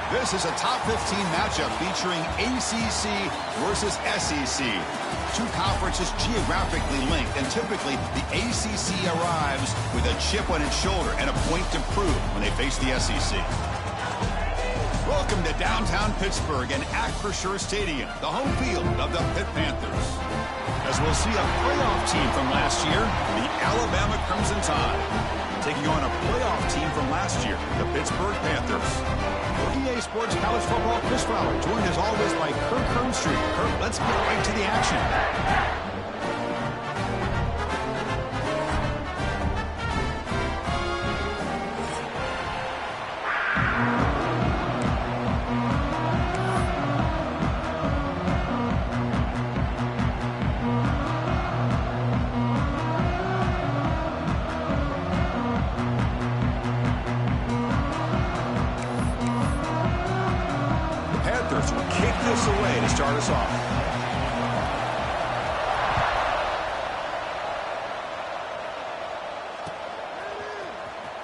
This is a top 15 matchup featuring ACC versus SEC. Two conferences geographically linked, and typically the ACC arrives with a chip on its shoulder and a point to prove when they face the SEC. Welcome to downtown Pittsburgh and Acrisure Stadium, the home field of the Pitt Panthers. As we'll see a playoff team from last year, the Alabama Crimson Tide, taking on a playoff team from last year, the Pittsburgh Panthers. For EA Sports College Football, Chris Fowler, joined as always by Kirk Hermstreet. Kirk, let's get right to the action. Will kick this away to start us off.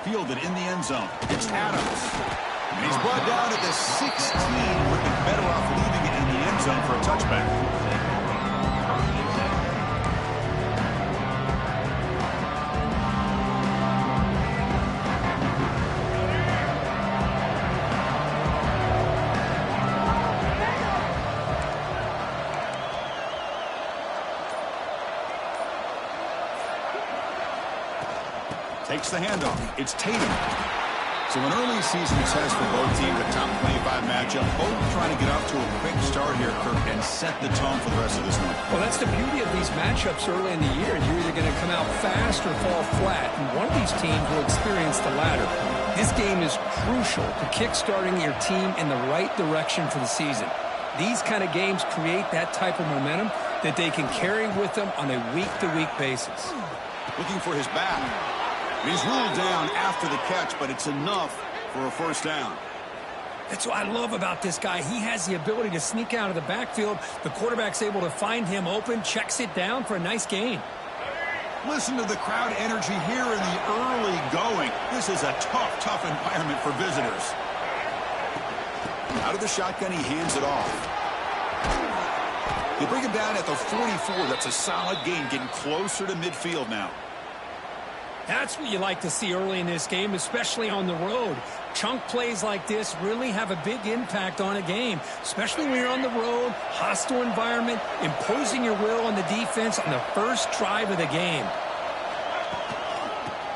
Fielded in the end zone. It's Adams. And he's brought down at the 16. Would be better off leaving it in the end zone for a touchback. Takes the handoff. It's Tatum. So an early season test for both teams, a top 25 matchup. Both trying to get off to a quick start here, Kirk, and set the tone for the rest of this one. Well, that's the beauty of these matchups early in the year. You're either going to come out fast or fall flat, and one of these teams will experience the latter. This game is crucial to kick-starting your team in the right direction for the season. These kind of games create that type of momentum that they can carry with them on a week-to-week basis. Looking for his back. He's ruled down after the catch, but it's enough for a first down. That's what I love about this guy. He has the ability to sneak out of the backfield. The quarterback's able to find him open, checks it down for a nice gain. Listen to the crowd energy here in the early going. This is a tough environment for visitors. Out of the shotgun, he hands it off. They bring him down at the 44. That's a solid gain, getting closer to midfield now. That's what you like to see early in this game, especially on the road. Chunk plays like this really have a big impact on a game, especially when you're on the road, hostile environment, imposing your will on the defense on the first drive of the game.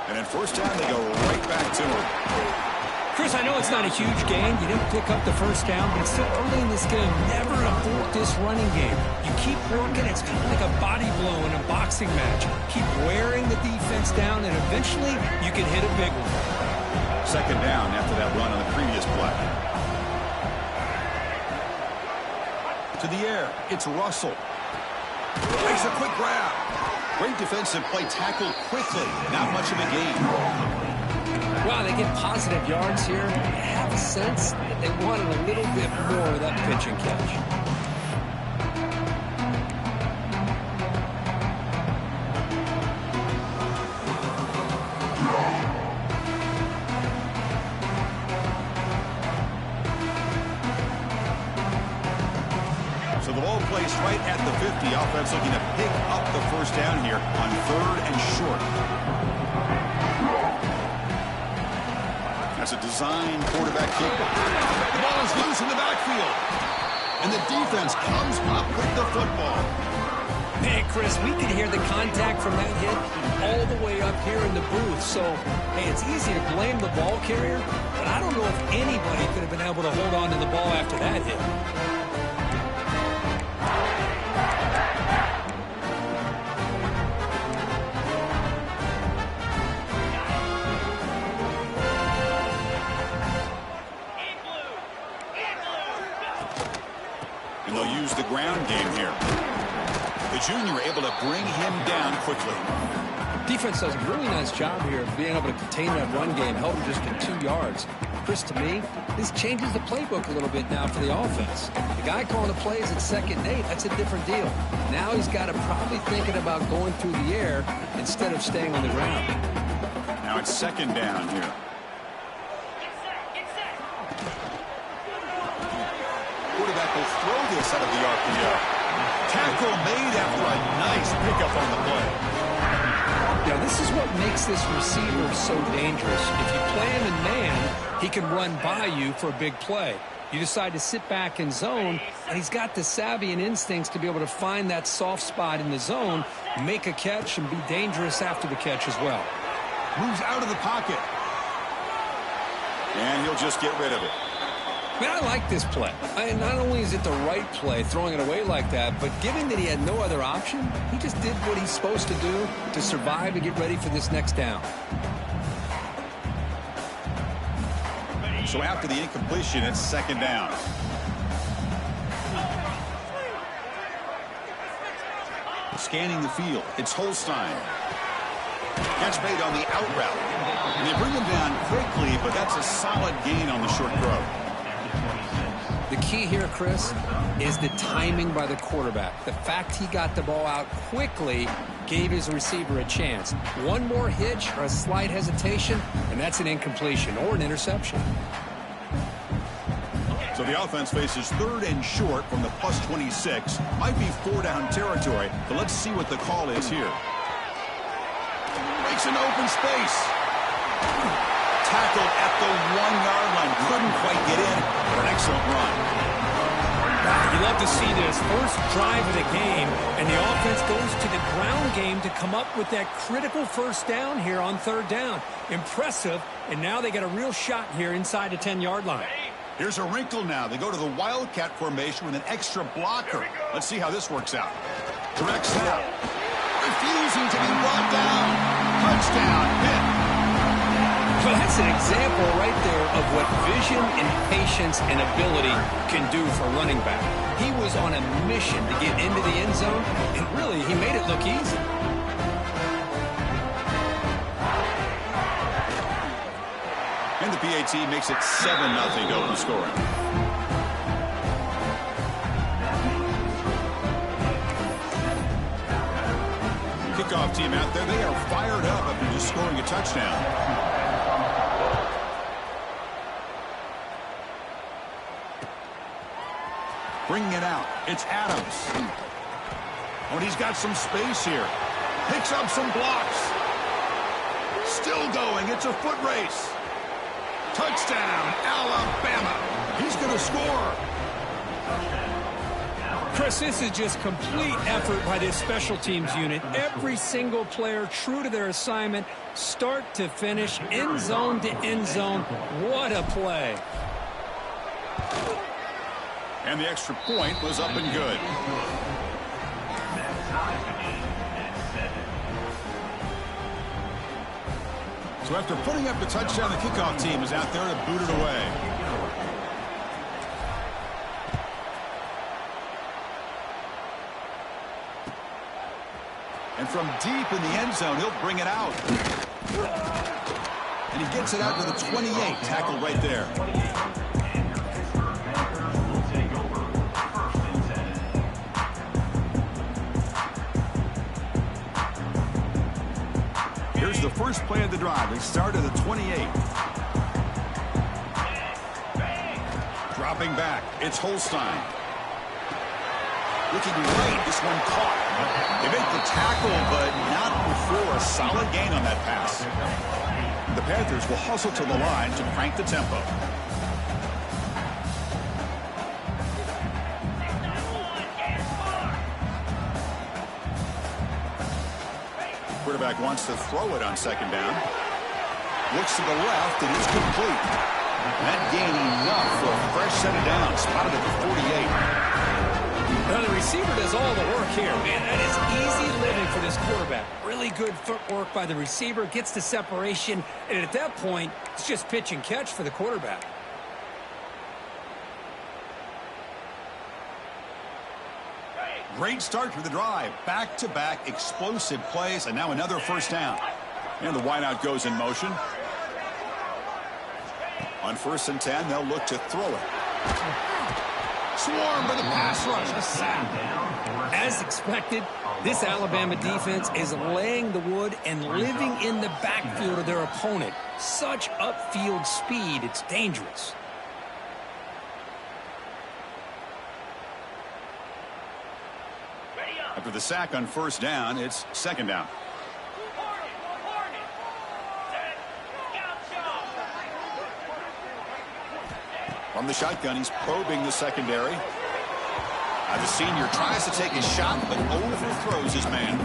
And at first down, they go right back to him. Chris, I know it's not a huge gain. You didn't pick up the first down, but it's still early in this game. Never abort this running game. You keep working. It's kind of like a body blow in a boxing match. Keep wearing the defense down, and eventually you can hit a big one. Second down after that run on the previous play. To the air, it's Russell. Makes a quick grab. Great defensive play, tackled quickly. Not much of a gain. Wow, they get positive yards here. I have a sense that they wanted a little bit more of that pitch and catch. So the ball placed right at the 50. Offense looking to pick up the first down here on 3rd and short. That's a design quarterback kick. The ball is loose in the backfield. And the defense comes up with the football. Man, Chris, we can hear the contact from that hit all the way up here in the booth. So, hey, it's easy to blame the ball carrier, but I don't know if anybody could have been able to hold on to the ball after that hit. And they'll use the ground game here. The junior able to bring him down quickly. Defense does a really nice job here of being able to contain that run game, held him just to 2 yards. Chris, to me, this changes the playbook a little bit now for the offense. The guy calling the plays at 2nd and 8, that's a different deal. Now he's got to probably thinking about going through the air instead of staying on the ground. Now it's 2nd down here. throw this out of the RPO. Tackle made after a nice pickup on the play. Now, this is what makes this receiver so dangerous. If you play him in man, he can run by you for a big play. You decide to sit back in zone, and he's got the savvy and instincts to be able to find that soft spot in the zone, make a catch, and be dangerous after the catch as well. Moves out of the pocket. And he'll just get rid of it. Man, I like this play. Not only is it the right play, throwing it away like that, but given that he had no other option, he just did what he's supposed to do to survive and get ready for this next down. So after the incompletion, it's second down. Scanning the field, it's Holstein. Catch made on the out route. And they bring him down quickly, but that's a solid gain on the short throw. The key here, Chris, is the timing by the quarterback. The fact he got the ball out quickly gave his receiver a chance. One more hitch or a slight hesitation, and that's an incompletion or an interception. So the offense faces third and short from the plus 26. Might be four-down territory, but let's see what the call is here. Breaks an open space. Tackled at the 1-yard line. Couldn't quite get in, but an excellent run. You love to see this first drive of the game, and the offense goes to the ground game to come up with that critical first down here on third down. Impressive, and now they got a real shot here inside the 10-yard line. Here's a wrinkle now. They go to the Wildcat formation with an extra blocker. Let's see how this works out. Direct snap. Refusing to be brought down. Touchdown, Pitt. Well, that's an example right there of what vision and patience and ability can do for a running back. He was on a mission to get into the end zone, and really, he made it look easy. And the PAT makes it 7-0 to open scoring. Kickoff team out there, they are fired up after just scoring a touchdown. Bringing it out, it's Adams. Oh, and he's got some space here. Picks up some blocks. Still going, it's a foot race. Touchdown, Alabama. He's going to score. Chris, this is just complete effort by this special teams unit. Every single player true to their assignment, start to finish, end zone to end zone. What a play. And the extra point was up and good. So after putting up the touchdown, the kickoff team is out there to boot it away. And from deep in the end zone, he'll bring it out. And he gets it out to the 28, tackled right there. Here's the first play of the drive. They start at the 28. Dropping back, it's Holstein. Looking great, this one caught. They make the tackle, but not before a solid gain on that pass. The Panthers will hustle to the line to crank the tempo. Quarterback wants to throw it on second down. Looks to the left, and it's complete. That gain enough for a fresh set of downs. Spotted at the 48. Now the receiver does all the work here. Man, that is easy living for this quarterback. Really good footwork by the receiver, gets the separation, and at that point, it's just pitch and catch for the quarterback. Great start to the drive. Back-to-back explosive plays, and now another first down. And the wideout goes in motion. On 1st and 10, they'll look to throw it. Swarm by the pass rush. A sack. As expected, this Alabama defense is laying the wood and living in the backfield of their opponent. Such upfield speed, it's dangerous. After the sack on first down, it's second down. From the shotgun, he's probing the secondary. The senior tries to take a shot, but overthrows his man.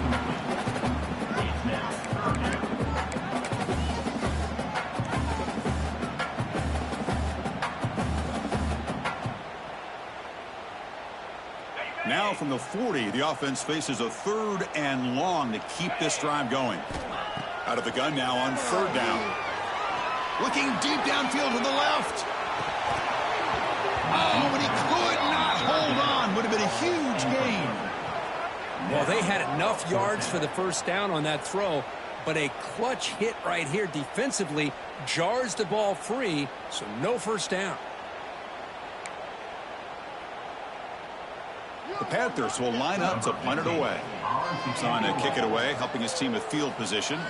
Now from the 40, the offense faces a 3rd and long to keep this drive going. Out of the gun now on 3rd down. Looking deep downfield to the left. Oh, but he could not hold on. Would have been a huge gain. Well, they had enough yards for the first down on that throw, but a clutch hit right here defensively jars the ball free, so no first down. The Panthers will line up to punt it away. He's on to kick it away, helping his team with field position.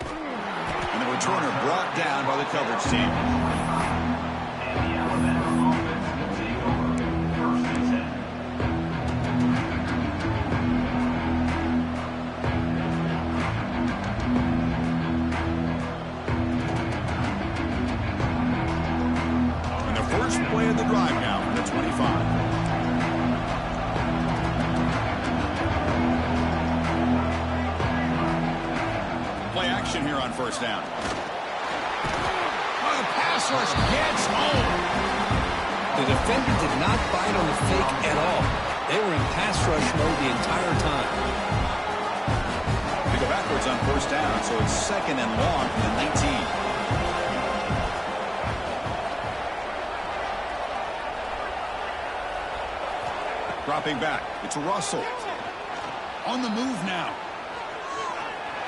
And the returner brought down by the coverage team. Play of the drive now from the 25. Play action here on first down. Oh, the pass rush gets home. The defender did not bite on the fake at all. They were in pass rush mode the entire time. They go backwards on first down, so it's 2nd and long from the 19. Dropping back. It's Russell. On the move now.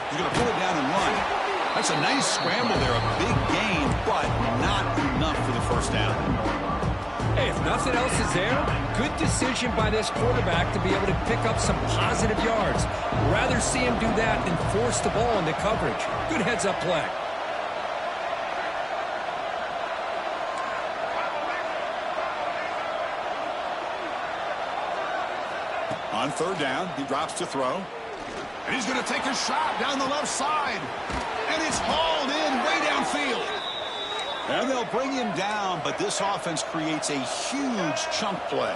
He's going to pull it down and run. That's a nice scramble there. A big gain, but not enough for the first down. Hey, if nothing else is there, good decision by this quarterback to be able to pick up some positive yards. Rather see him do that than force the ball into coverage. Good heads-up play. On 3rd down, he drops to throw. And he's going to take a shot down the left side. And it's hauled in way downfield. And they'll bring him down, but this offense creates a huge chunk play.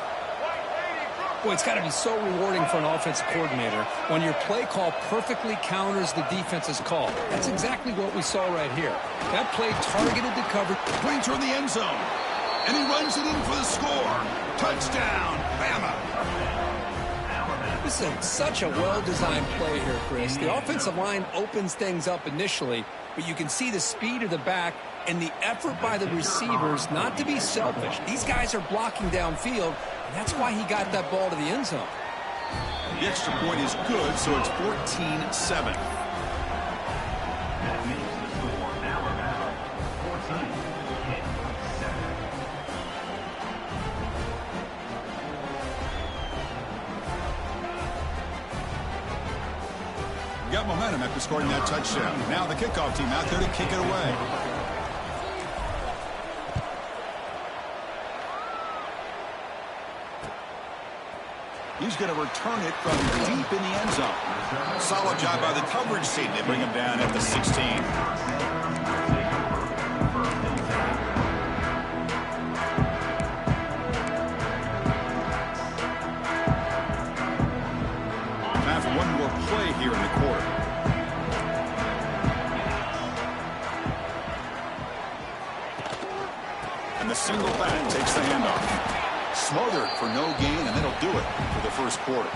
Boy, it's got to be so rewarding for an offensive coordinator when your play call perfectly counters the defense's call. That's exactly what we saw right here. That play targeted the cover. Playing toward the end zone. And he runs it in for the score. Touchdown, Bama. This is such a well-designed play here, Chris. The offensive line opens things up initially, but you can see the speed of the back and the effort by the receivers not to be selfish. These guys are blocking downfield, and that's why he got that ball to the end zone. The extra point is good, so it's 14-7. Got momentum after scoring that touchdown. Now the kickoff team out there to kick it away. He's going to return it from deep in the end zone. Solid job by the coverage team. They bring him down at the 16. One more play here in the quarter. And the single back takes the handoff. Smothered for no gain, and that'll do it for the first quarter.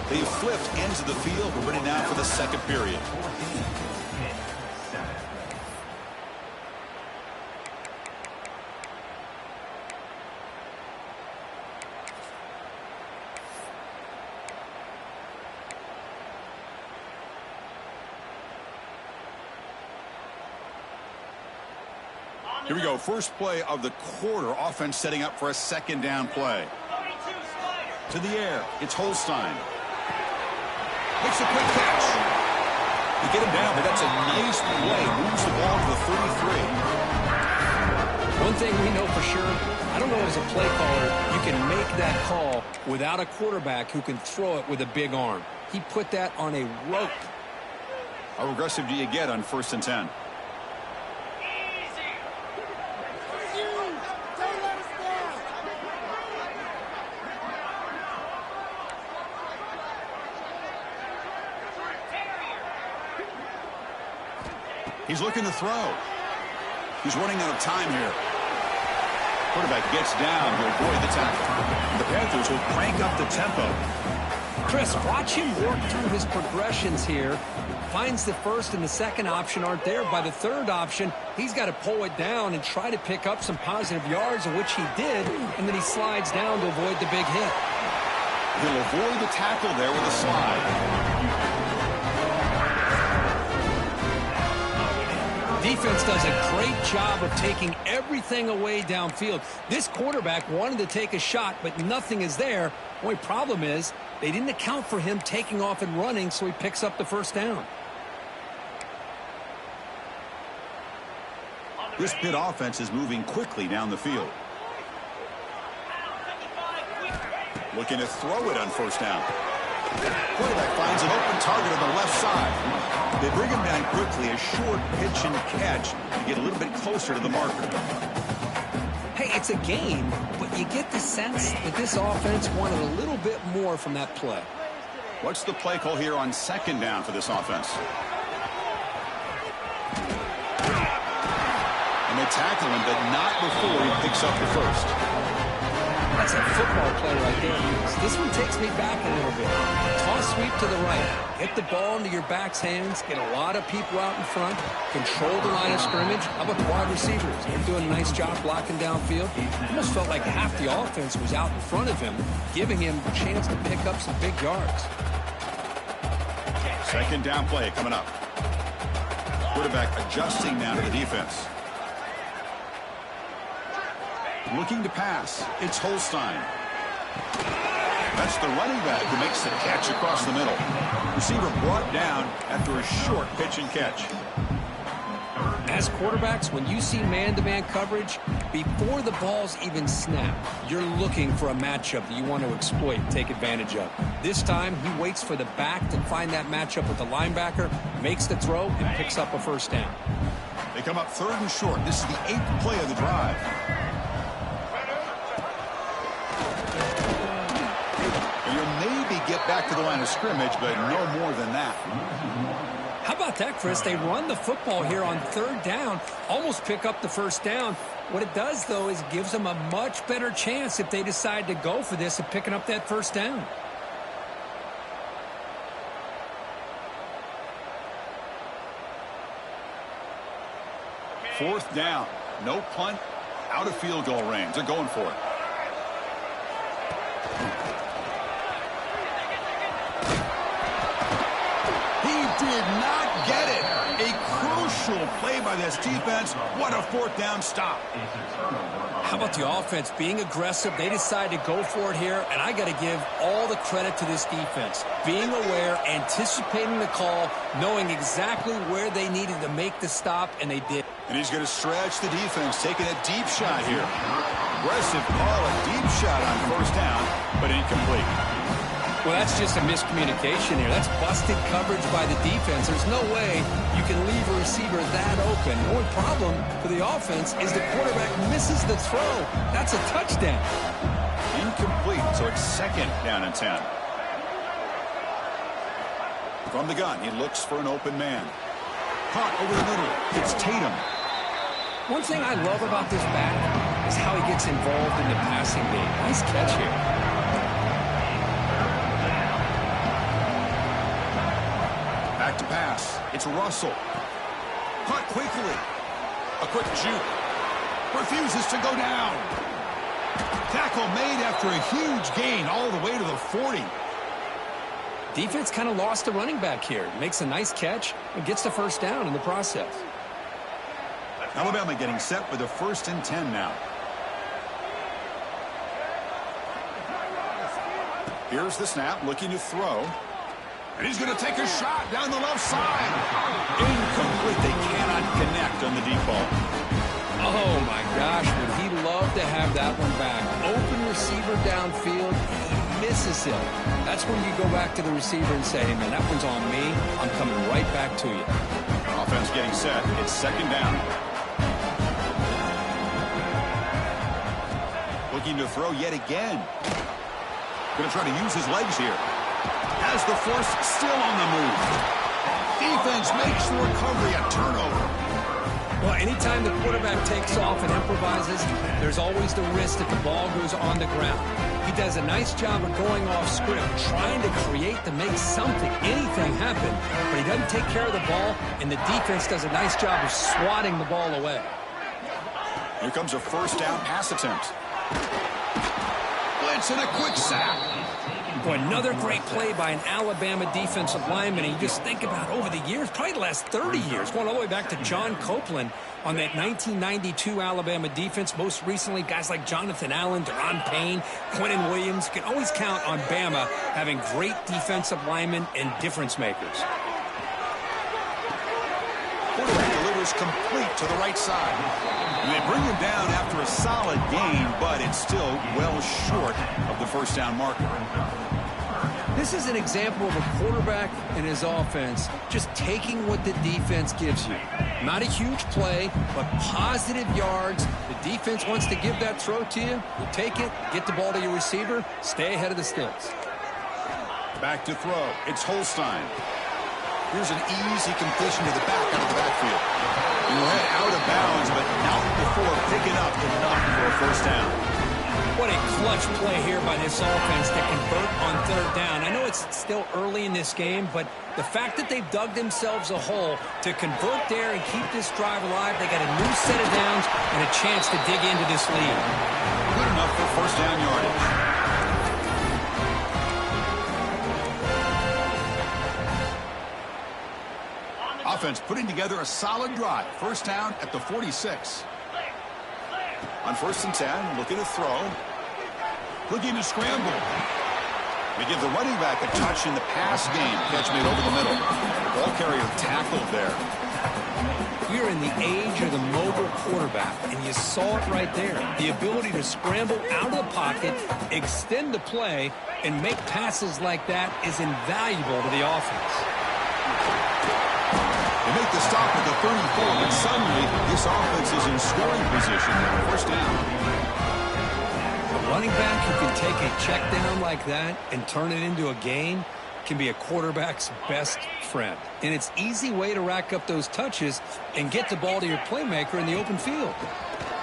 They flipped ends of the field. We're ready now for the second period. Here we go. First play of the quarter. Offense setting up for a 2nd down play. To the air. It's Holstein. Makes a quick catch. You get him down, but that's a nice play. Moves the ball to the 33. One thing we know for sure, I don't know as a play caller, you can make that call without a quarterback who can throw it with a big arm. He put that on a rope. How aggressive do you get on 1st and 10? He's looking to throw. He's running out of time here. Quarterback gets down to avoid the tackle. The Panthers will crank up the tempo. Chris, watch him work through his progressions here. Finds the first and the second option aren't there. By the third option, he's got to pull it down and try to pick up some positive yards, of which he did, and then he slides down to avoid the big hit. He'll avoid the tackle there with a slide. Defense does a great job of taking everything away downfield. This quarterback wanted to take a shot, but nothing is there. Only problem is they didn't account for him taking off and running, so he picks up the first down. This Pitt offense is moving quickly down the field. Looking to throw it on 1st down. Quarterback finds an open target on the left side. They bring him down quickly, a short pitch and catch to get a little bit closer to the marker. Hey, it's a game, but you get the sense that this offense wanted a little bit more from that play. What's the play call here on 2nd down for this offense? And they tackle him, but not before he picks up the first. That's a football play right there. This one takes me back a little bit. Toss sweep to the right. Get the ball into your back's hands. Get a lot of people out in front. Control the line of scrimmage. How about the wide receivers? They're doing a nice job blocking downfield. Almost felt like half the offense was out in front of him, giving him a chance to pick up some big yards. 2nd down play coming up. Quarterback adjusting now to the defense. Looking to pass. It's Holstein. That's the running back who makes the catch across the middle. Receiver brought down after a short pitch and catch. As quarterbacks, when you see man-to-man coverage, before the ball's even snapped, you're looking for a matchup that you want to exploit and take advantage of. This time, he waits for the back to find that matchup with the linebacker, makes the throw, and picks up a first down. They come up 3rd and short. This is the 8th play of the drive. Get back to the line of scrimmage, but no more than that. How about that, Chris? They run the football here on 3rd down, almost pick up the first down. What it does, though, is gives them a much better chance if they decide to go for this of picking up that first down. Fourth down. No punt. Out of field goal range. They're going for it. Did not get it. A crucial play by this defense. What a 4th down stop. How about the offense being aggressive? They decide to go for it here, and I got to give all the credit to this defense. Being aware, anticipating the call, knowing exactly where they needed to make the stop, and they did. And he's going to stretch the defense, taking a deep shot here. Aggressive call, a deep shot on 1st down, but incomplete. Well, that's just a miscommunication here. That's busted coverage by the defense. There's no way you can leave a receiver that open. The only problem for the offense is the quarterback misses the throw. That's a touchdown. Incomplete, so it's 2nd down and 10. From the gun, he looks for an open man. Caught over the middle. It's Tatum. One thing I love about this back is how he gets involved in the passing game. Nice catch here. Back to pass. It's Russell. Caught quickly. A quick juke. Refuses to go down. Tackle made after a huge gain all the way to the 40. Defense kind of lost the running back here. Makes a nice catch and gets the first down in the process. Alabama getting set for the 1st and 10 now. Here's the snap, looking to throw. And he's going to take a shot down the left side. Incomplete. They cannot connect on the deep ball. Oh, my gosh, would he love to have that one back. Open receiver downfield, he misses it. That's when you go back to the receiver and say, hey, man, that one's on me. I'm coming right back to you. Offense getting set. It's second down. Looking to throw yet again. Going to try to use his legs here. Has the force still on the move. Defense makes the recovery a turnover. Well, anytime the quarterback takes off and improvises, there's always the risk that the ball goes on the ground. He does a nice job of going off script, trying to create to make something, anything happen, but he doesn't take care of the ball, and the defense does a nice job of swatting the ball away. Here comes a first down pass attempt. Blitz and a quick sack. Boy, another great play by an Alabama defensive lineman. And you just think about over the years, probably the last 30 years, going all the way back to John Copeland on that 1992 Alabama defense. Most recently, guys like Jonathan Allen, Deron Payne, Quentin Williams. You can always count on Bama having great defensive linemen and difference makers. Quarterback delivers complete to the right side. And they bring him down after a solid gain, but it's still well short of the first down marker. This is an example of a quarterback and his offense just taking what the defense gives you. Not a huge play, but positive yards. The defense wants to give that throw to you. You take it, get the ball to your receiver, stay ahead of the sticks. Back to throw. It's Holstein. Here's an easy completion to the back out of the backfield. He went out of bounds, but not before picking up enough for a first down. What a clutch play here by this offense to convert on third down. I know it's still early in this game, but the fact that they've dug themselves a hole to convert there and keep this drive alive, they got a new set of downs and a chance to dig into this lead. Good enough for first down yardage. Offense putting together a solid drive. First down at the 46. On first and 10, looking to throw. Looking to scramble. They give the running back a touch in the pass game. Catch made over the middle. Ball carrier tackled there. We're in the age of the mobile quarterback, and you saw it right there. The ability to scramble out of the pocket, extend the play, and make passes like that is invaluable to the offense. They make the stop at the 34, but suddenly this offense is in scoring position with a first down. A running back who can take a check down like that and turn it into a gain can be a quarterback's best friend. And it's an easy way to rack up those touches and get the ball to your playmaker in the open field.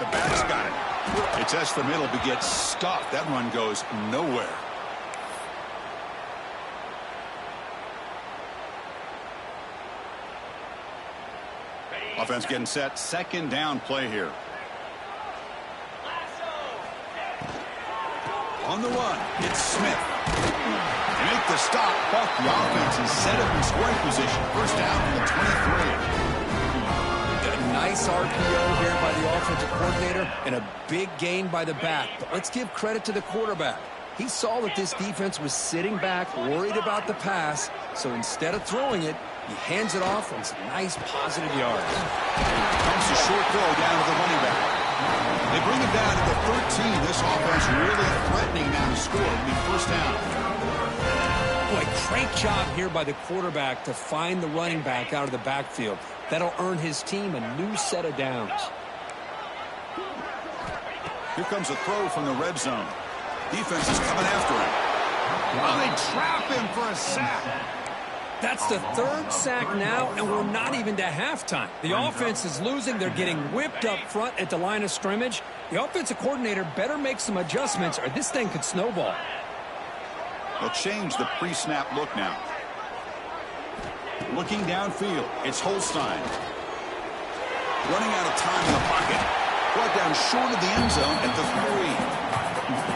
The back's got it. It's S for middle, but gets stopped. That run goes nowhere. Offense getting set. Second down play here. On the run, it's Smith. They make the stop, but the offense is set up in scoring position. First down from the 23. A nice RPO here by the offensive coordinator and a big gain by the back. But let's give credit to the quarterback. He saw that this defense was sitting back, worried about the pass, so instead of throwing it, he hands it off on some nice positive yards. Comes a short throw down to the running back. They bring him down to the 13. This offense really threatening now to score. It'll be first down. Boy, great job here by the quarterback to find the running back out of the backfield. That'll earn his team a new set of downs. Here comes a throw from the red zone. Defense is coming after him. Well, they trap him for a sack. That's the third sack now, and we're not even to halftime. The offense is losing. They're getting whipped up front at the line of scrimmage. The offensive coordinator better make some adjustments, or this thing could snowball. They'll change the pre-snap look now. Looking downfield, it's Holstein. Running out of time in the pocket. Brought down short of the end zone at the 3.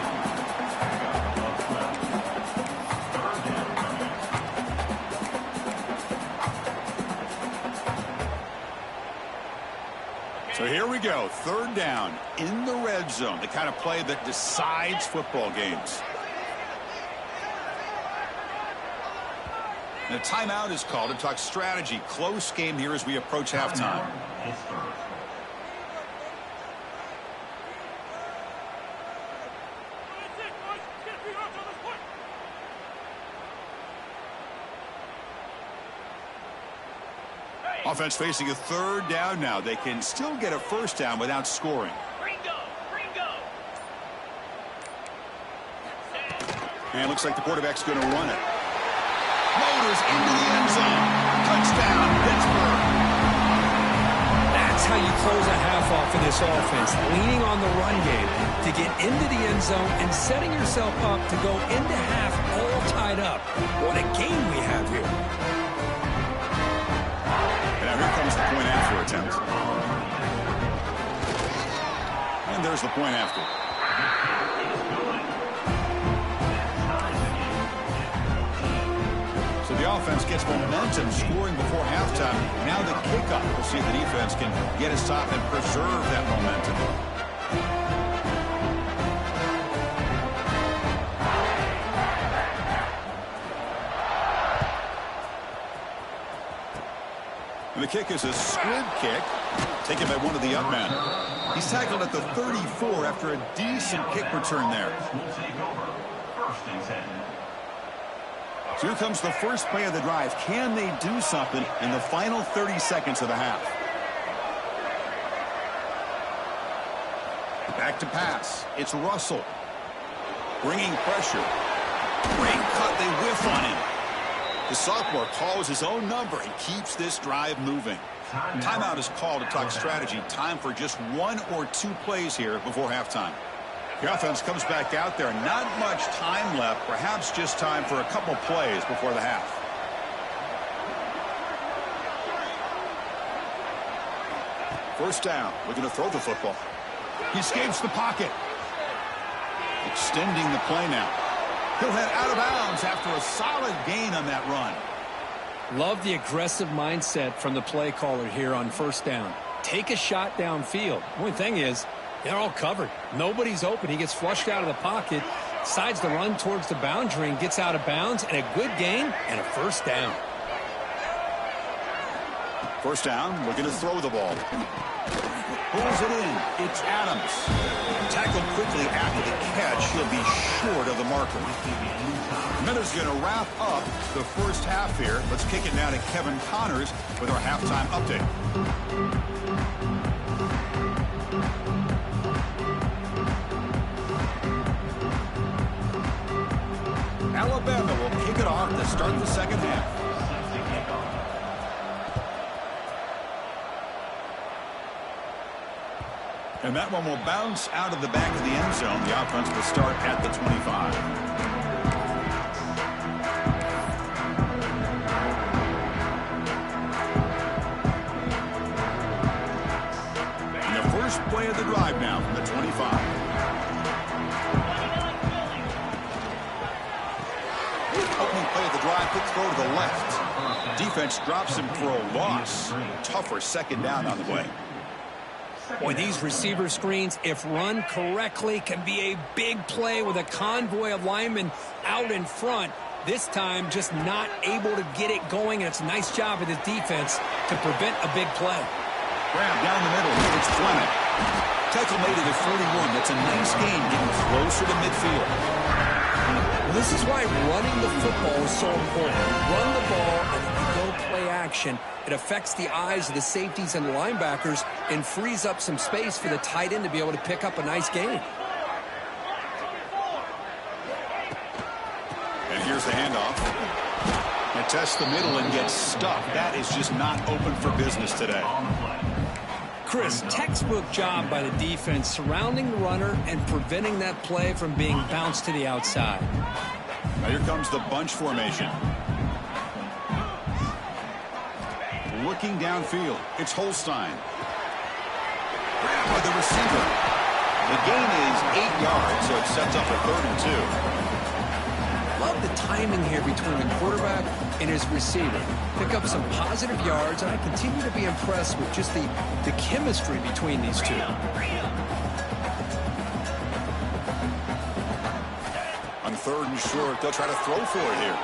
So here we go, third down in the red zone, the kind of play that decides football games. And a timeout is called to talk strategy. Close game here as we approach halftime. Offense facing a third down now. They can still get a first down without scoring. And it looks like the quarterback's going to run it. Motors into the end zone. Touchdown, Pittsburgh. That's how you close a half off of this offense, leaning on the run game to get into the end zone and setting yourself up to go into half all tied up. What a game we have here. And now here comes the point after attempt. And there's the point after. The offense gets momentum, scoring before halftime. Now the kickoff. We'll see if the defense can get a stop and preserve that momentum. And the kick is a squib kick, taken by one of the up men. He's tackled at the 34 after a decent kick return there. So here comes the first play of the drive. Can they do something in the final 30 seconds of the half? Back to pass. It's Russell. Bringing pressure. Great cut. They whiff on him. The sophomore calls his own number and keeps this drive moving. Timeout is called to talk strategy. Time for just one or two plays here before halftime. The offense comes back out there. Not much time left. Perhaps just time for a couple plays before the half. First down. Looking to throw the football. He escapes the pocket. Extending the play now. He'll head out of bounds after a solid gain on that run. Love the aggressive mindset from the play caller here on first down. Take a shot downfield. Only thing is, they're all covered. Nobody's open. He gets flushed out of the pocket, decides to run towards the boundary and gets out of bounds, and a good gain and a first down. First down, looking to throw the ball. Pulls it in. It's Adams. Tackled quickly after the catch. He'll be short of the marker. Miller's going to wrap up the first half here. Let's kick it now to Kevin Connors with our halftime update. Alabama will kick it off to start the second half. And that one will bounce out of the back of the end zone. The offense will start at the 25. And the first play of the drive now from the 25. Opening play of the drive, quick throw to the left. Defense drops him for a loss. Tougher second down on the way. Boy, these receiver screens, if run correctly, can be a big play with a convoy of linemen out in front. This time, just not able to get it going, and it's a nice job of the defense to prevent a big play. Grab down the middle. It's Fleming. Tackle made at the 41. That's a nice gain, getting closer to midfield. Well, this is why running the football is so important. Run the ball, and if you go play action, it affects the eyes of the safeties and the linebackers and frees up some space for the tight end to be able to pick up a nice gain. And here's the handoff. And tests the middle and gets stuck. That is just not open for business today. Chris, textbook job by the defense surrounding the runner and preventing that play from being bounced to the outside. Now here comes the bunch formation. Looking downfield, it's Holstein. Grab by the receiver. The gain is 8 yards, so it sets up a 3rd and 2. Love the timing here between the quarterback and his receiver. Pick up some positive yards, and I continue to be impressed with just the chemistry between these two. On 3rd and short, they'll try to throw for it here.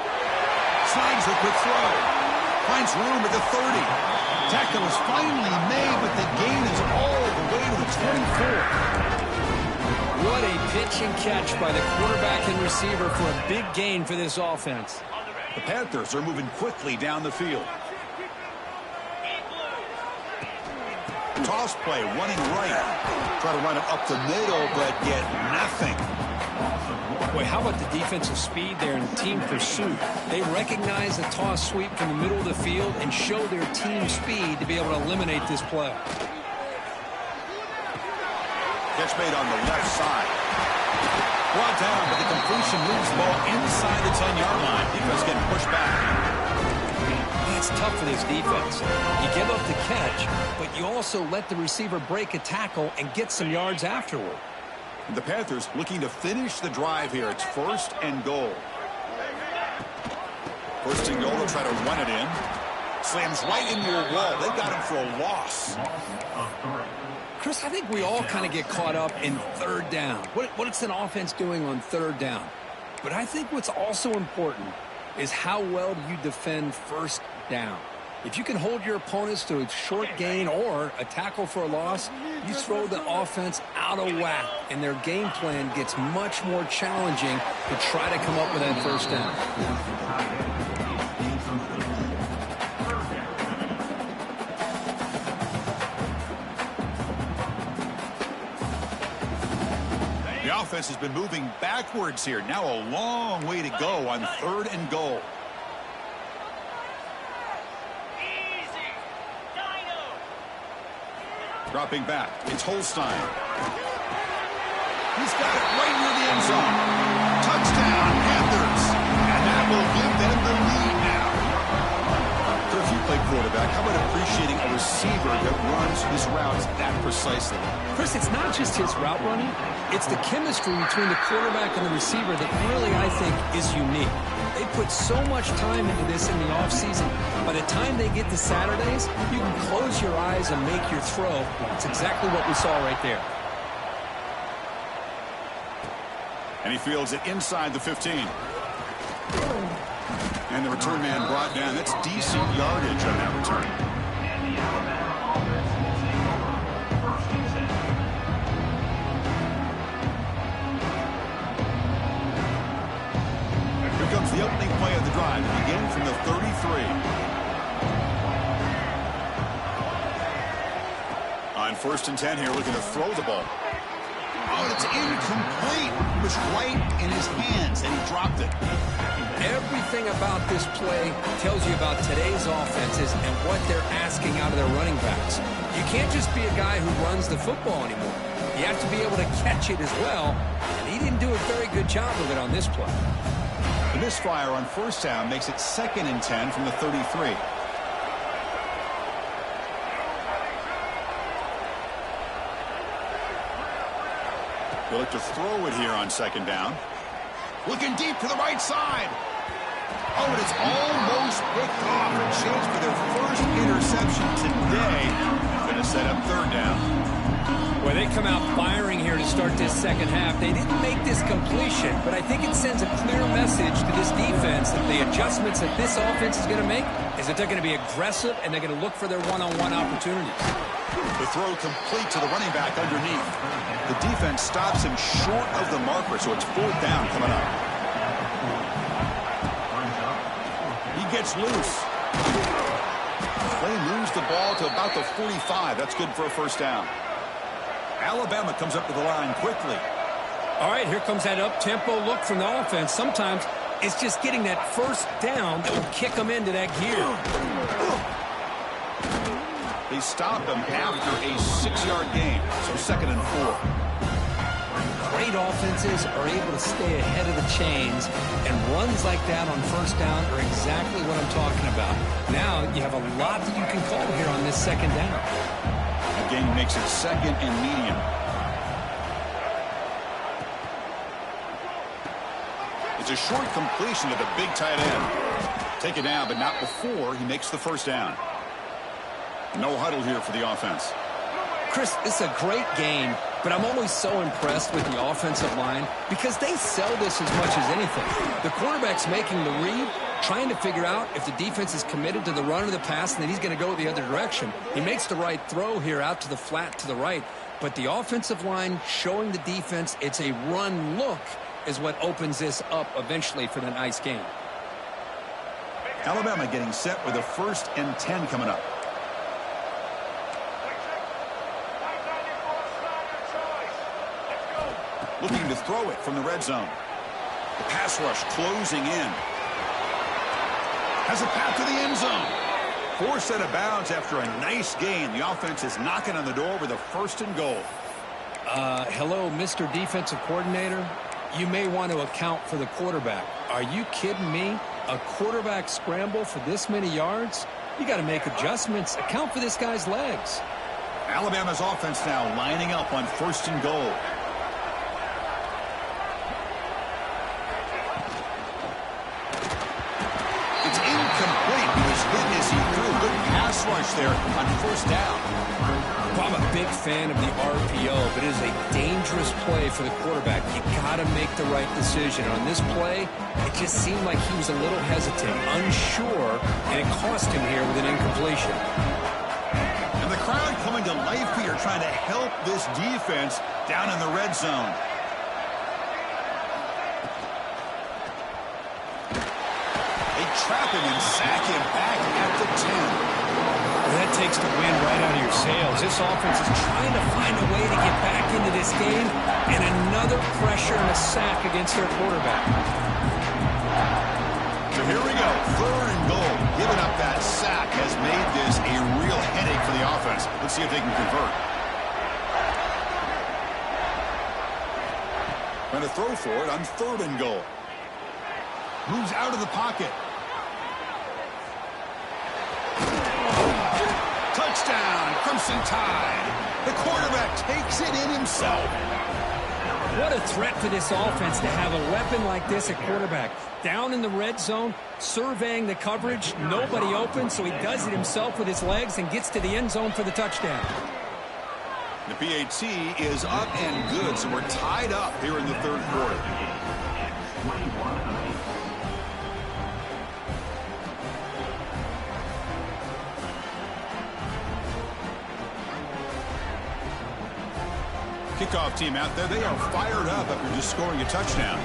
Tries the quick throw. Finds room at the 30. Tackle is finally made, but the gain is all the way to the 24. What a pitch and catch by the quarterback and receiver for a big gain for this offense. The Panthers are moving quickly down the field. Toss play, running right. Try to run it up the middle, but get nothing. Boy, how about the defensive speed there in team pursuit? They recognize the toss sweep from the middle of the field and show their team speed to be able to eliminate this play. Catch made on the left side. Brought down, but the completion moves the ball inside the 10-yard line. Defense getting pushed back. It's tough for this defense. You give up the catch, but you also let the receiver break a tackle and get some yards afterward. The Panthers looking to finish the drive here. It's 1st and goal. 1st and goal, they'll try to run it in. Slams right into a wall. They've got him for a loss. Chris, I think we all kind of get caught up in 3rd down. What's an offense doing on 3rd down? But I think what's also important is how well do you defend 1st down. If you can hold your opponents to a short gain or a tackle for a loss, you throw the offense out of whack, and their game plan gets much more challenging to try to come up with that 1st down. The offense has been moving backwards here. Now a long way to go on 3rd and goal. Dropping back. It's Holstein. He's got it right near the end zone. Touchdown, Panthers. And that will give them the lead now. So if you play quarterback, how about appreciating a receiver that runs his routes that precisely? Chris, it's not just his route running. It's the chemistry between the quarterback and the receiver that really, I think, is unique. They put so much time into this in the offseason. By the time they get to Saturdays, you can close your eyes and make your throw. It's exactly what we saw right there. And he fields it inside the 15. And the return man brought down. That's decent yardage on that return. Here comes the opening play of the drive. It begins from the 33. On 1st and 10 here, looking to throw the ball. Oh, it's incomplete. It was right in his hands, and he dropped it. Everything about this play tells you about today's offenses and what they're asking out of their running backs. You can't just be a guy who runs the football anymore. You have to be able to catch it as well, and he didn't do a very good job of it on this play. The misfire on 1st down makes it 2nd and 10 from the 33. They'll look to throw it here on 2nd down. Looking deep to the right side. Oh, and it's almost picked off. A chance for their first interception today. Going to set up 3rd down. Well, they come out firing here to start this 2nd half. They didn't make this completion, but I think it sends a clear message to this defense that the adjustments that this offense is going to make is that they're going to be aggressive and they're going to look for their one-on-one opportunities. The throw complete to the running back underneath. The defense stops him short of the marker, so it's 4th down coming up. He gets loose. They lose the ball to about the 45. That's good for a 1st down. Alabama comes up to the line quickly. All right, here comes that up-tempo look from the offense. Sometimes it's just getting that 1st down that will kick them into that gear. They stopped him after a 6-yard gain, so 2nd and 4. Great offenses are able to stay ahead of the chains, and runs like that on 1st down are exactly what I'm talking about. Now you have a lot that you can call here on this 2nd down. That gain makes it 2nd and medium. It's a short completion to the big tight end. Take it down, but not before he makes the 1st down. No huddle here for the offense. Chris, this is a great game, But I'm always so impressed with the offensive line because they sell this as much as anything. The quarterback's making the read, trying to figure out if the defense is committed to the run or the pass, and then he's going to go the other direction. He makes the right throw here out to the flat to the right, but the offensive line showing the defense it's a run look is what opens this up eventually for the nice game. Alabama getting set with a 1st and 10 coming up. Looking to throw it from the red zone. The pass rush closing in. Has a path to the end zone. Forced out of bounds after a nice gain. The offense is knocking on the door with a 1st and goal. Hello, Mr. Defensive Coordinator. You may want to account for the quarterback. Are you kidding me? A quarterback scramble for this many yards? You got to make adjustments. Account for this guy's legs. Alabama's offense now lining up on 1st and goal. It's incomplete. He was hit as he threw. Good pass rush there on 1st down. Well, I'm a big fan of the RPO, but it is a dangerous play for the quarterback. You got to make the right decision. On this play, it just seemed like he was a little hesitant, unsure, and it cost him here with an incompletion. And the crowd coming to life here, trying to help this defense down in the red zone. They trap him and sack him back at the 10. That takes the wind right out of your sails. This offense is trying to find a way to get back into this game, and another pressure and a sack against their quarterback. So here we go, 3rd and goal. Giving up that sack has made this a real headache for the offense. Let's see if they can convert. Going to throw for it on 3rd and goal. Moves out of the pocket. Touchdown, Crimson Tide. The quarterback takes it in himself. What a threat for this offense to have a weapon like this at quarterback. Down in the red zone, surveying the coverage, nobody open, so he does it himself with his legs and gets to the end zone for the touchdown. The PAT is up and good, so we're tied up here in the 3rd quarter. Kickoff team out there, they are fired up after just scoring a touchdown.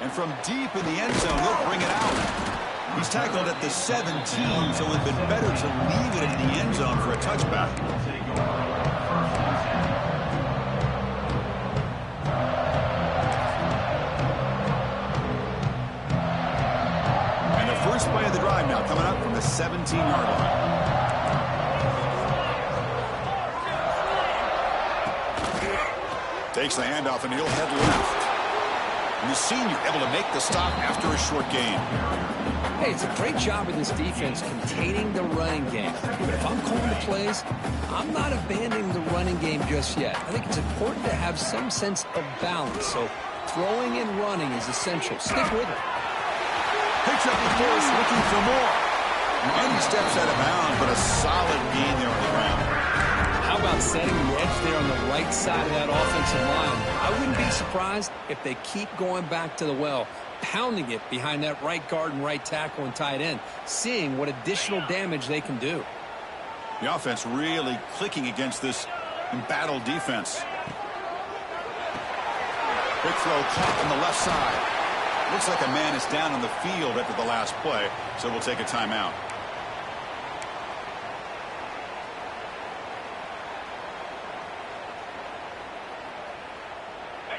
And from deep in the end zone, he'll bring it out. He's tackled at the 17, so it would have been better to leave it in the end zone for a touchback. First play of the drive now coming up from the 17-yard line. Takes the handoff and he'll head left. And the senior able to make the stop after a short gain. Hey, it's a great job of this defense containing the running game. But if I'm calling the plays, I'm not abandoning the running game just yet. I think it's important to have some sense of balance. So throwing and running is essential. Stick with it. Picks up the force, looking for more. And he steps out of bounds, but a solid gain there on the ground. How about setting the edge there on the right side of that offensive line? I wouldn't be surprised if they keep going back to the well, pounding it behind that right guard and right tackle and tight end, seeing what additional damage they can do. The offense really clicking against this embattled defense. Quick throw caught on the left side. Looks like a man is down on the field after the last play, so we'll take a timeout.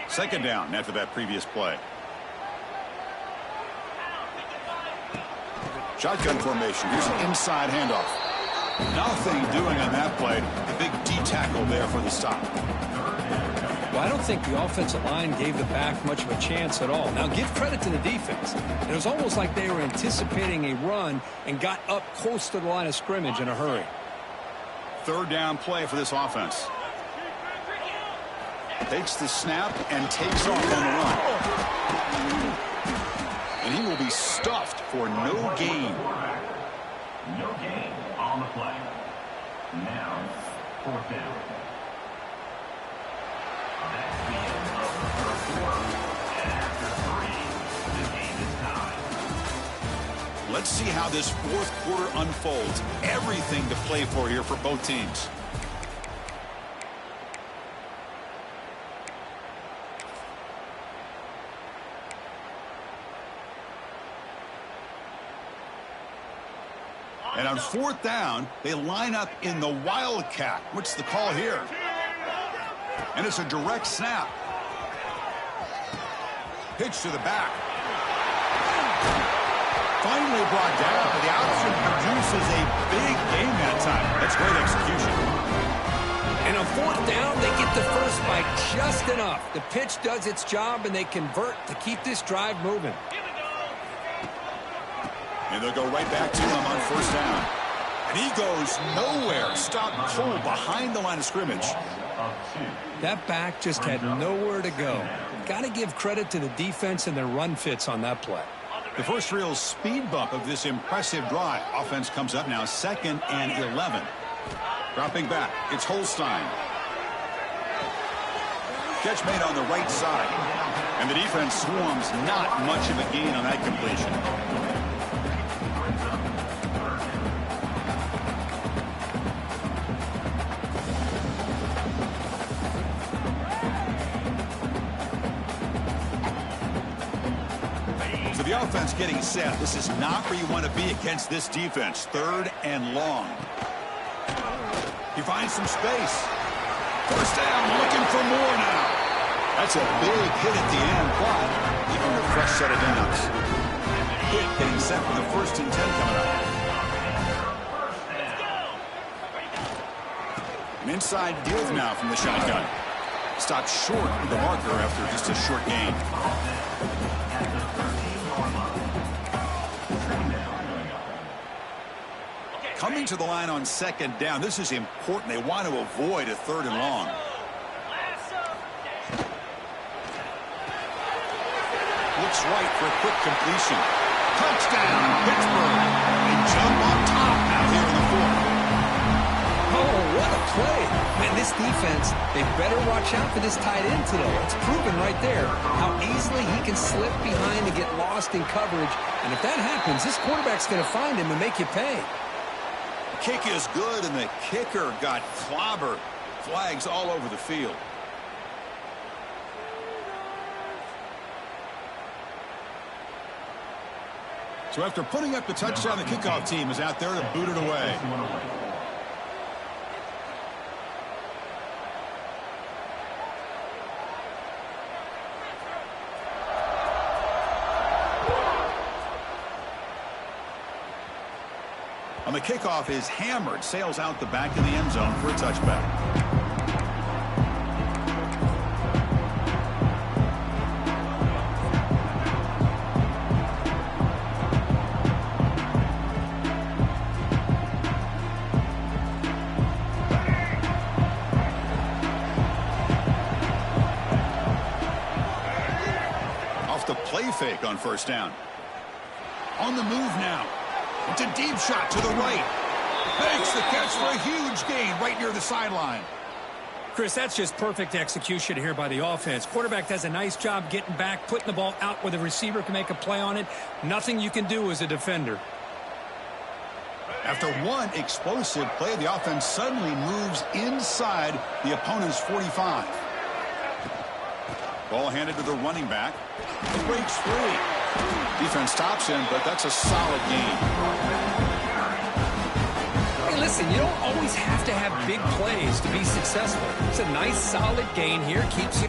Second down after that previous play. Shotgun formation. Here's an inside handoff. Nothing doing on that play. The big D tackle there for the stop. Well, I don't think the offensive line gave the back much of a chance at all. Now, give credit to the defense. It was almost like they were anticipating a run and got up close to the line of scrimmage in a hurry. Third down play for this offense. Takes the snap and takes off on the run. And he will be be stuffed for no gain. No gain on the play. Now, 4th down. That's the end of the 3rd quarter. And after 3, the game is tied. Let's see how this 4th quarter unfolds. Everything to play for here for both teams. And on 4th down, they line up in the Wildcat. What's the call here? And it's a direct snap. Pitch to the back. Finally brought down, but the option produces a big game that time. That's great execution. And on 4th down, they get the first by just enough. The pitch does its job, and they convert to keep this drive moving. And they'll go right back to him on 1st down. And he goes nowhere. Stopped cold behind the line of scrimmage. That back just had nowhere to go. Got to give credit to the defense and their run fits on that play. The first real speed bump of this impressive drive. Offense comes up now 2nd and 11. Dropping back, it's Holstein. Catch made on the right side. And the defense swarms, not much of a gain on that completion. The offense getting set. This is not where you want to be against this defense. 3rd and long. He finds some space. 1st down, looking for more now. That's a big hit at the end, but even a fresh set of downs. Hit getting set for the 1st and 10 coming up. An inside deal now from the shotgun. Stopped short of the marker after just a short gain. Coming to the line on 2nd down. This is important. They want to avoid a 3rd and long. Looks right for a quick completion. Touchdown, Pittsburgh. They jump on top now here in the 4th. Oh, what a play. Man, this defense, they better watch out for this tight end today. It's proven right there how easily he can slip behind and get lost in coverage. And if that happens, this quarterback's going to find him and make you pay. Kick is good, and the kicker got clobbered. Flags all over the field. So after putting up the touchdown, the kickoff team is out there to boot it away. On the kickoff is hammered, sails out the back of the end zone for a touchback. Off the play fake on 1st down. On the move now. It's a deep shot to the right. Makes the catch for a huge gain right near the sideline. Chris, that's just perfect execution here by the offense. Quarterback does a nice job getting back, putting the ball out where the receiver can make a play on it. Nothing you can do as a defender. After one explosive play, the offense suddenly moves inside the opponent's 45. Ball handed to the running back. He breaks free. Defense stops him, but that's a solid gain. Hey, listen, you don't always have to have big plays to be successful. It's a nice, solid gain here. Keeps you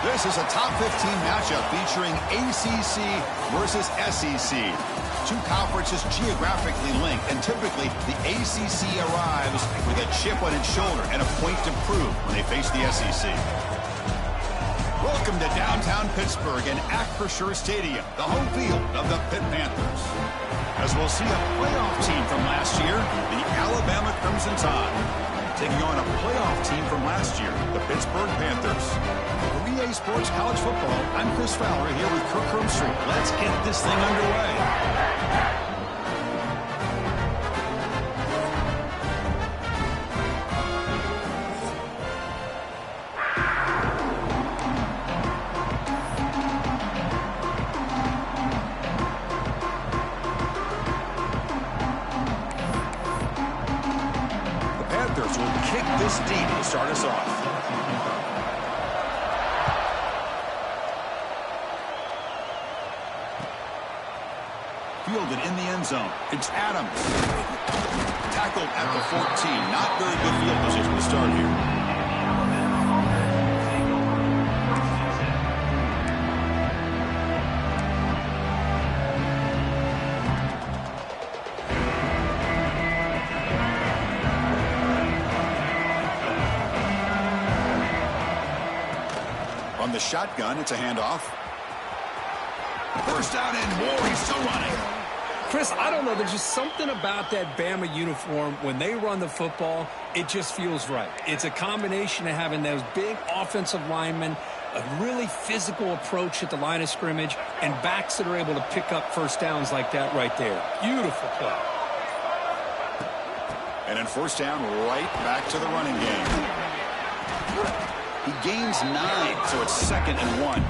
This is a top 15 matchup featuring ACC versus SEC. Two conferences geographically linked, and typically the ACC arrives with a chip on its shoulder and a point to prove when they face the SEC. Welcome to downtown Pittsburgh and Acrisure Stadium, the home field of the Pitt Panthers. As we'll see a playoff team from last year, the Alabama Crimson Tide, taking on a playoff team from last year, the Pittsburgh Panthers. For EA Sports College Football, I'm Chris Fowler here with Kirk Herbstreit. Let's get this thing underway. This deep to start us off. Fielded in the end zone. It's Adams. Tackled at the 14. Not very good field position to start here. On the shotgun, it's a handoff. First down and more. He's still running. Chris, I don't know. There's just something about that Bama uniform. When they run the football, it just feels right. It's a combination of having those big offensive linemen, a really physical approach at the line of scrimmage, and backs that are able to pick up first downs like that right there. Beautiful play. And then first down, right back to the running game. He gains 9, so it's 2nd and 1.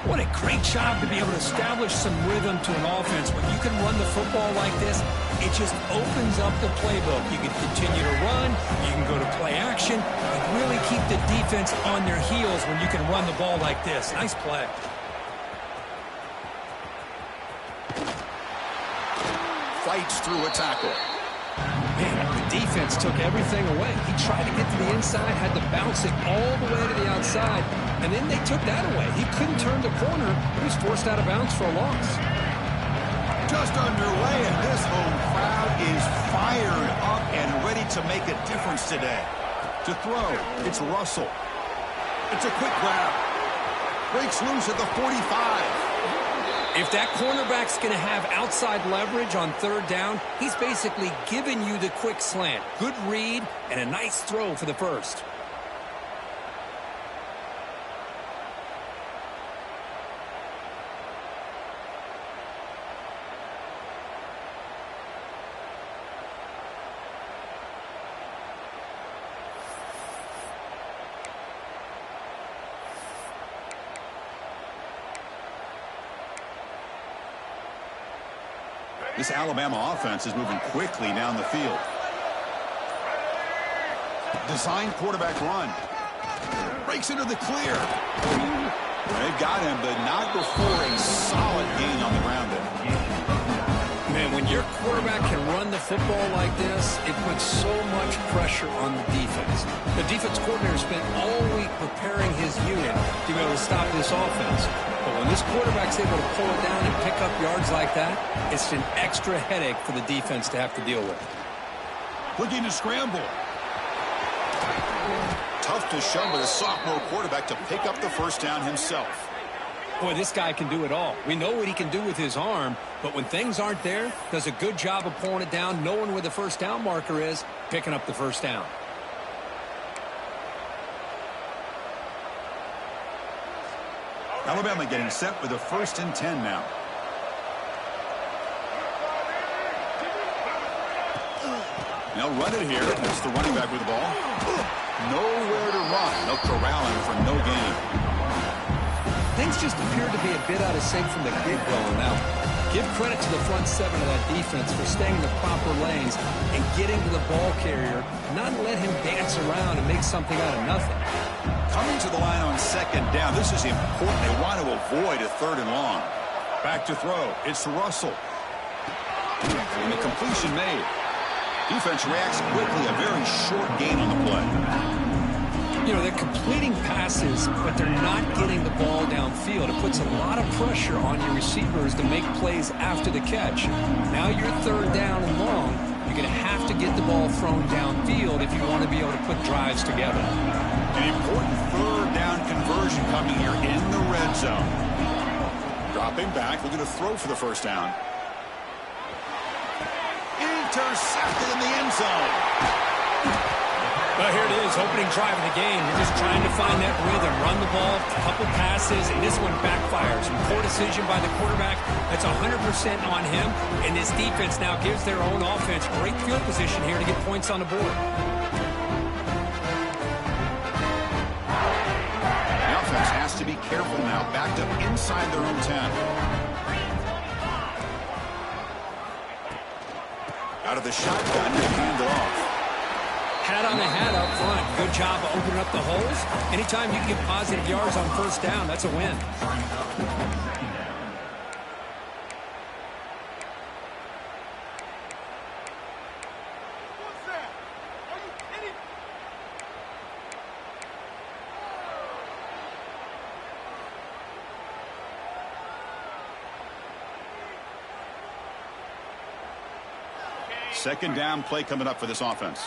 What a great job to be able to establish some rhythm to an offense. When you can run the football like this, it just opens up the playbook. You can continue to run. You can go to play action. And really keep the defense on their heels when you can run the ball like this. Nice play. Fights through a tackle. Man, the defense took everything away. He tried to get to the inside, had to bounce it all the way to the outside, and then they took that away. He couldn't turn the corner. He was forced out of bounds for a loss. Just underway, and this home crowd is fired up and ready to make a difference today. To throw, it's Russell. It's a quick grab. Breaks loose at the 45. If that cornerback's going to have outside leverage on third down, he's basically giving you the quick slant. Good read and a nice throw for the first. This Alabama offense is moving quickly down the field. Design quarterback run. Breaks into the clear. They've got him, but not before a solid gain on the ground there. Man, when your quarterback can run the football like this, it puts so much pressure on the defense. The defense coordinator spent all week preparing his unit to be able to stop this offense. But when this quarterback's able to pull it down and pick up yards like that, it's an extra headache for the defense to have to deal with. Looking to scramble. Tough to show with a sophomore quarterback to pick up the first down himself. Boy, this guy can do it all. We know what he can do with his arm, but when things aren't there, does a good job of pulling it down, knowing where the first down marker is, picking up the first down. Alabama getting set with a 1st and 10 now. They'll run it here. That's the running back with the ball. Nowhere to run. They'll corral him for no gain. Things just appeared to be a bit out of sync from the get-go on that one. Give credit to the front seven of that defense for staying in the proper lanes and getting to the ball carrier, not let him dance around and make something out of nothing. Coming to the line on 2nd down. This is important. They want to avoid a 3rd and long. Back to throw. It's Russell. And the completion made. Defense reacts quickly. A very short gain on the play. You know, they're completing passes, but they're not getting the ball downfield. It puts a lot of pressure on your receivers to make plays after the catch. Now you're third down and long. You're going to have to get the ball thrown downfield if you want to be able to put drives together. An important third down conversion coming here in the red zone. Dropping back, looking to throw for the first down. Intercepted in the end zone. Well, here it is, opening drive of the game. You're just trying to find that rhythm, run the ball, a couple passes, and this one backfires. Poor decision by the quarterback. That's 100% on him, and this defense now gives their own offense great field position here to get points on the board. The offense has to be careful now, backed up inside their own 10. Out of the shotgun, they hand it off. Hat on a hat up front. Good job of opening up the holes. Anytime you can get positive yards on first down, that's a win. Second down play coming up for this offense.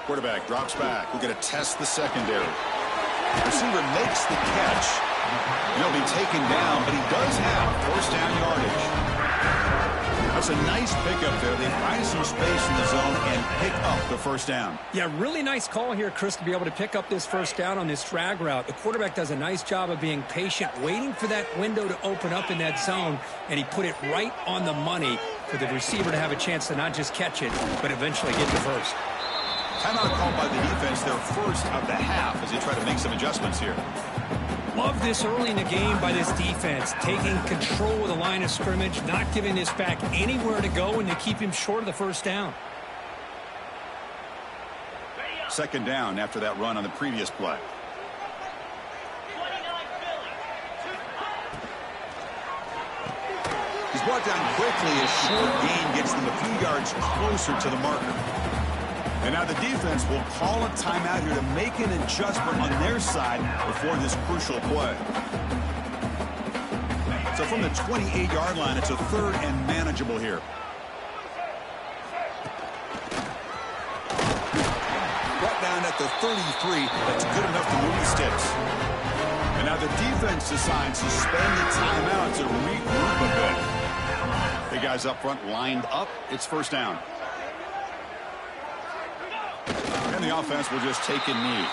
Quarterback drops back. We're going to test the secondary. Receiver makes the catch. He'll be taken down, but he does have first down yardage. That's a nice pickup there. They find some space in the zone and pick up the first down. Yeah, really nice call here, Chris, to be able to pick up this first down on this drag route. The quarterback does a nice job of being patient, waiting for that window to open up in that zone, and he put it right on the money for the receiver to have a chance to not just catch it, but eventually get the first. Timeout called by the defense, their first of the half, as they try to make some adjustments here. Love this early in the game by this defense, taking control of the line of scrimmage, not giving this back anywhere to go, and to keep him short of the first down. Second down after that run on the previous play. He's brought down quickly as short gain gets them a few yards closer to the marker. And now the defense will call a timeout here to make an adjustment on their side before this crucial play. So from the 28-yard line, it's a third and manageable here. Brought down at the 33. That's good enough to move the sticks. And now the defense decides to spend the timeout to regroup a bit. The guys up front lined up. It's first down. And the offense will just take a knee.